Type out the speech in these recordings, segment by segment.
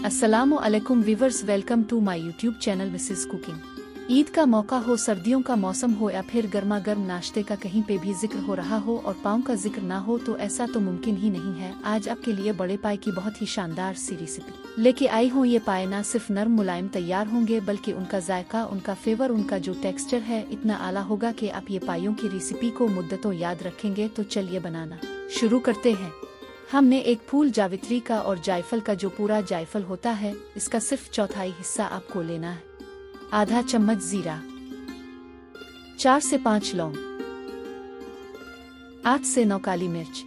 अस्सलामु अलैकुम viewers, welcome to my YouTube channel Mrs cooking. Eid का मौका हो, सर्दियों का मौसम हो या फिर गर्मा गर्म नाश्ते का कहीं पे भी जिक्र हो रहा हो और पाँव का जिक्र ना हो तो ऐसा तो मुमकिन ही नहीं है। आज आपके लिए बड़े पाए की बहुत ही शानदार सी रेसिपी लेके आई हूँ। ये पाए ना सिर्फ नरम मुलायम तैयार होंगे बल्कि उनका जायका, उनका फ्लेवर, उनका जो टेक्सचर है इतना आला होगा कि आप ये पाइयों की रेसिपी को मुद्दतों याद रखेंगे। तो चलिए बनाना शुरू करते हैं। हमने एक फूल जावित्री का और जायफल का, जो पूरा जायफल होता है, इसका सिर्फ चौथाई हिस्सा आपको लेना है। आधा चम्मच जीरा, 4 से 5 लौंग, 8 से 9 काली मिर्च।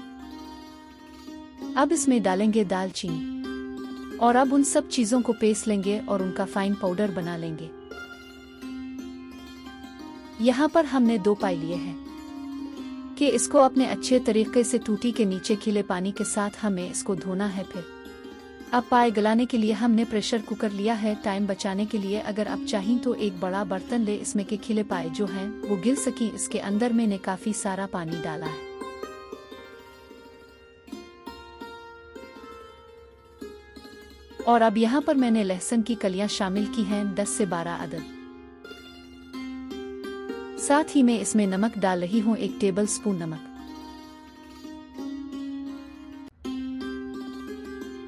अब इसमें डालेंगे दालचीनी और अब उन सब चीजों को पीस लेंगे और उनका फाइन पाउडर बना लेंगे। यहाँ पर हमने 2 पाई लिए हैं कि इसको अपने अच्छे तरीके से टूटी के नीचे खिले पानी के साथ हमें इसको धोना है। फिर अब पाए गलाने के लिए हमने प्रेशर कुकर लिया है। टाइम बचाने के लिए अगर आप चाहें तो एक बड़ा बर्तन ले, इसमें के खिले पाए जो हैं वो गिल सकें। इसके अंदर मैंने काफी सारा पानी डाला है। और अब यहाँ पर मैंने लहसुन की कलियां शामिल की हैं, 10 से 12 अदद। साथ ही मैं इसमें नमक डाल रही हूँ, 1 टेबल स्पून नमक,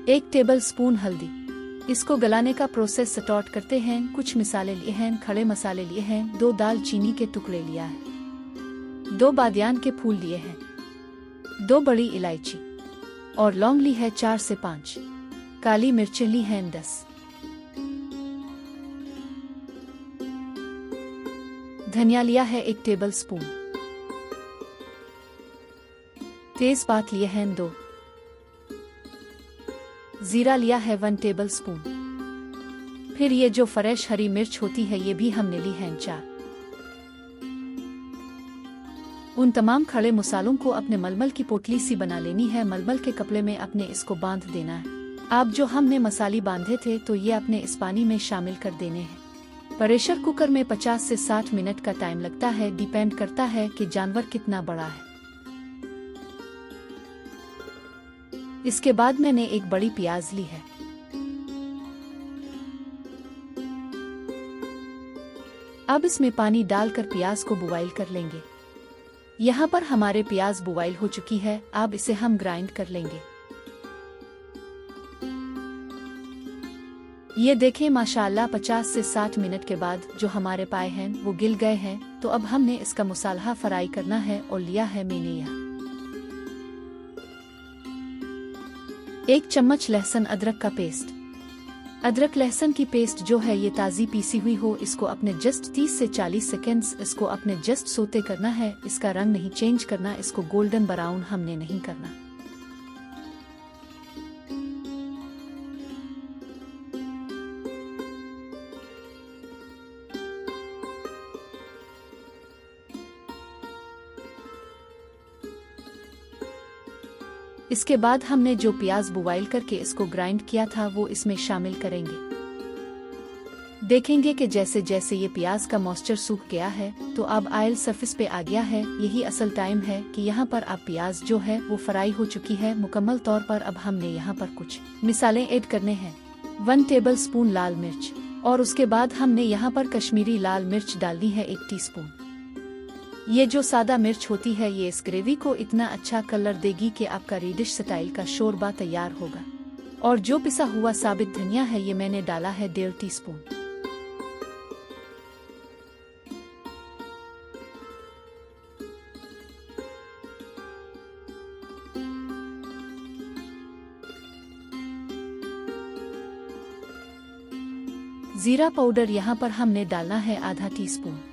1 टेबल स्पून हल्दी। इसको गलाने का प्रोसेस स्टार्ट करते हैं। कुछ मसाले लिए हैं, खड़े मसाले लिए हैं, 2 दालचीनी के टुकड़े लिया है, 2 बादियान के फूल लिए हैं, 2 बड़ी इलायची और लौंग ली है 4 से 5, काली मिर्चें ली हैं 10, धनिया लिया है 1 टेबल स्पून, तेजपात लिए हैं 2, जीरा लिया है 1 टेबल स्पून। फिर ये जो फ्रेश हरी मिर्च होती है ये भी हमने ली है 4। उन तमाम खड़े मसालों को अपने मलमल की पोटली सी बना लेनी है। मलमल के कपड़े में अपने इसको बांध देना है। आप जो हमने मसाले बांधे थे तो ये अपने इस पानी में शामिल कर देने हैं। प्रेशर कुकर में 50 से 60 मिनट का टाइम लगता है, डिपेंड करता है कि जानवर कितना बड़ा है। इसके बाद मैंने एक बड़ी प्याज ली है। अब इसमें पानी डालकर प्याज को बॉईल कर लेंगे। यहाँ पर हमारे प्याज बॉईल हो चुकी है। अब इसे हम ग्राइंड कर लेंगे। ये देखें माशाअल्लाह 50 से 60 मिनट के बाद जो हमारे पाए हैं वो गिल गए हैं। तो अब हमने इसका मसाला फ्राई करना है और लिया है मैंने यहाँ 1 चम्मच लहसुन अदरक का पेस्ट। अदरक लहसुन की पेस्ट जो है ये ताज़ी पीसी हुई हो। इसको अपने जस्ट 30 से 40 सेकेंड्स इसको अपने जस्ट सोते करना है। इसका रंग नहीं चेंज करना, इसको गोल्डन ब्राउन हमने नहीं करना। इसके बाद हमने जो प्याज बॉईल करके इसको ग्राइंड किया था वो इसमें शामिल करेंगे। देखेंगे कि जैसे जैसे ये प्याज का मॉइस्चर सूख गया है तो अब ऑयल सरफेस पे आ गया है। यही असल टाइम है कि यहाँ पर अब प्याज जो है वो फ्राई हो चुकी है मुकम्मल तौर पर। अब हमने यहाँ पर कुछ मसाले ऐड करने हैं। 1 टेबल स्पून लाल मिर्च और उसके बाद हमने यहाँ पर कश्मीरी लाल मिर्च डालनी है 1 टीस्पून। ये जो सादा मिर्च होती है ये इस ग्रेवी को इतना अच्छा कलर देगी कि आपका रेडिश स्टाइल का शोरबा तैयार होगा। और जो पिसा हुआ साबित धनिया है ये मैंने डाला है 1.5 टीस्पून। जीरा पाउडर यहाँ पर हमने डालना है आधा टीस्पून।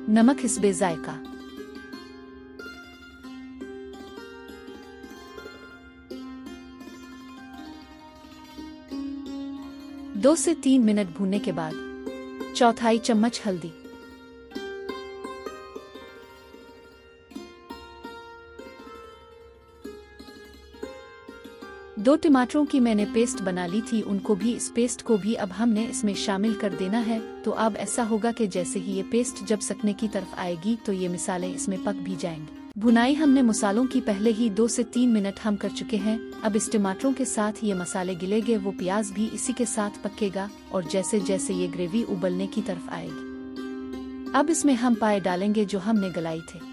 नमक हिस्बे जायका, दो से 3 मिनट भूनने के बाद चौथाई चम्मच हल्दी, 2 2 टमाटरों की मैंने पेस्ट बना ली थी, उनको भी, इस पेस्ट को भी अब हमने इसमें शामिल कर देना है। तो अब ऐसा होगा कि जैसे ही ये पेस्ट जब सकने की तरफ आएगी तो ये मसाले इसमें पक भी जाएंगे। भुनाई हमने मसालों की पहले ही 2 से 3 मिनट हम कर चुके हैं। अब इस टमाटरों के साथ ये मसाले गिलेंगे, वो प्याज भी इसी के साथ पकेगा और जैसे जैसे ये ग्रेवी उबलने की तरफ आएगी अब इसमें हम पाए डालेंगे जो हमने गलाई थे।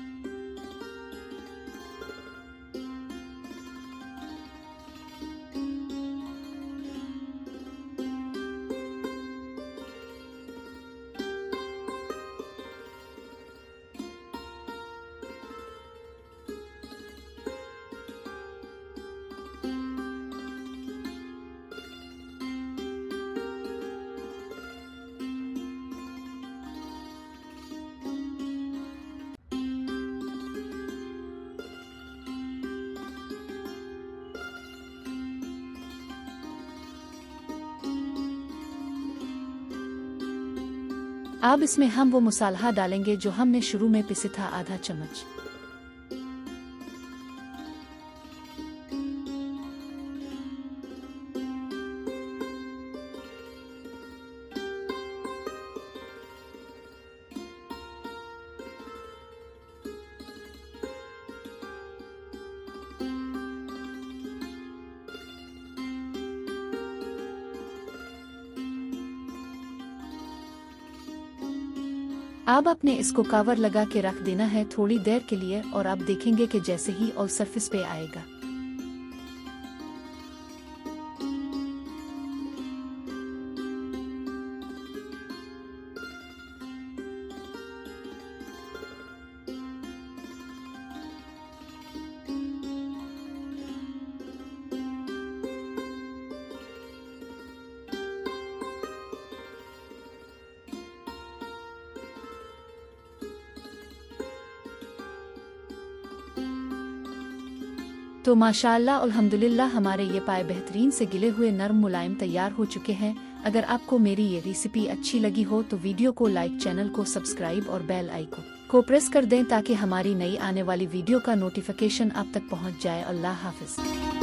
अब इसमें हम वो मसाला डालेंगे जो हमने शुरू में पिसे था, आधा चम्मच। अब अपने इसको कवर लगा के रख देना है थोड़ी देर के लिए और आप देखेंगे कि जैसे ही ऑयल सरफेस पे आएगा तो माशाअल्लाह अल्हम्दुलिल्लाह हमारे ये पाए बेहतरीन से गिले हुए नरम मुलायम तैयार हो चुके हैं। अगर आपको मेरी ये रेसिपी अच्छी लगी हो तो वीडियो को लाइक, चैनल को सब्सक्राइब और बेल आइकन को प्रेस कर दें ताकि हमारी नई आने वाली वीडियो का नोटिफिकेशन आप तक पहुंच जाए। अल्लाह हाफिज।